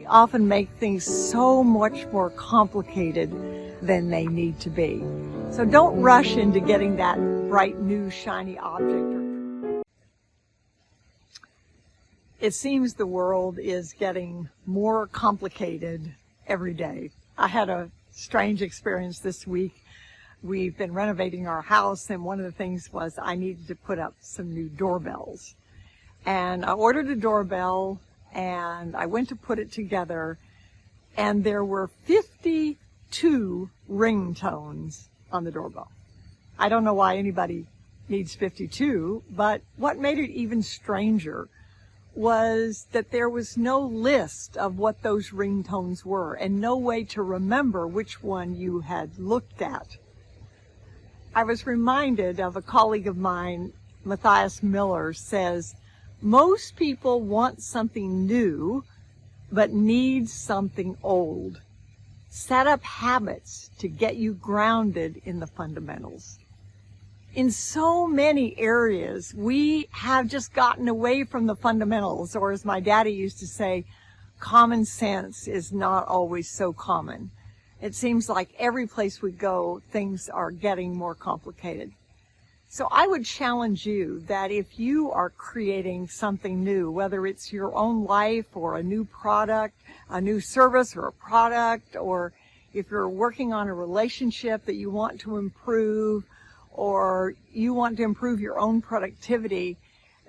often make things so much more complicated than they need to be. So don't rush into getting that bright new shiny object. It seems the world is getting more complicated every day. I had a strange experience this week. We've been renovating our house, and one of the things was I needed to put up some new doorbells. And I ordered a doorbell, and I went to put it together, and there were 52 ringtones on the doorbell. I don't know why anybody needs 52, but what made it even stranger was that there was no list of what those ringtones were and no way to remember which one you had looked at. I was reminded of a colleague of mine, Matthias Miller, says, most people want something new, but need something old. Set up habits to get you grounded in the fundamentals. In so many areas, we have just gotten away from the fundamentals, or as my daddy used to say, common sense is not always so common. It seems like every place we go, things are getting more complicated. So I would challenge you that if you are creating something new, whether it's your own life or a new product, a new service or a product, or if you're working on a relationship that you want to improve, or you want to improve your own productivity,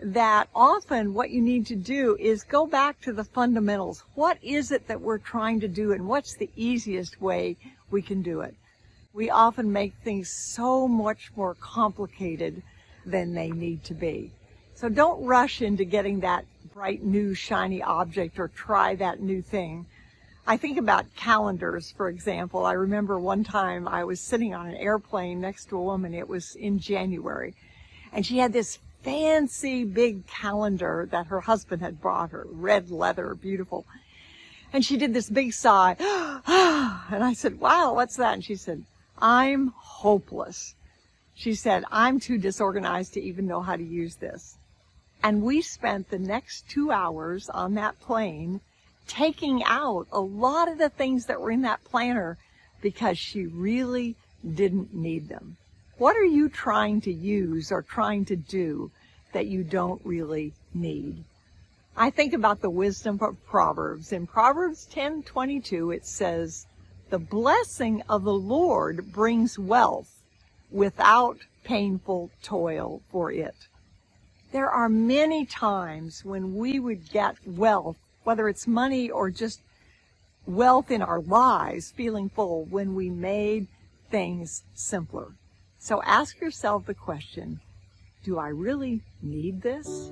that often what you need to do is go back to the fundamentals. What is it that we're trying to do, and what's the easiest way we can do it? We often make things so much more complicated than they need to be. So don't rush into getting that bright new shiny object or try that new thing. I think about calendars, for example. I remember one time I was sitting on an airplane next to a woman. It was in January, and she had this fancy big calendar that her husband had brought her, red leather, beautiful. And she did this big sigh. And I said, wow, what's that? And she said, I'm hopeless. She said, I'm too disorganized to even know how to use this. And we spent the next 2 hours on that plane taking out a lot of the things that were in that planner because she really didn't need them. What are you trying to use or trying to do that you don't really need? I think about the wisdom of Proverbs. In Proverbs 10:22, it says, the blessing of the Lord brings wealth without painful toil for it. There are many times when we would get wealth, whether it's money or just wealth in our lives, feeling full, when we made things simpler. So ask yourself the question, do I really need this?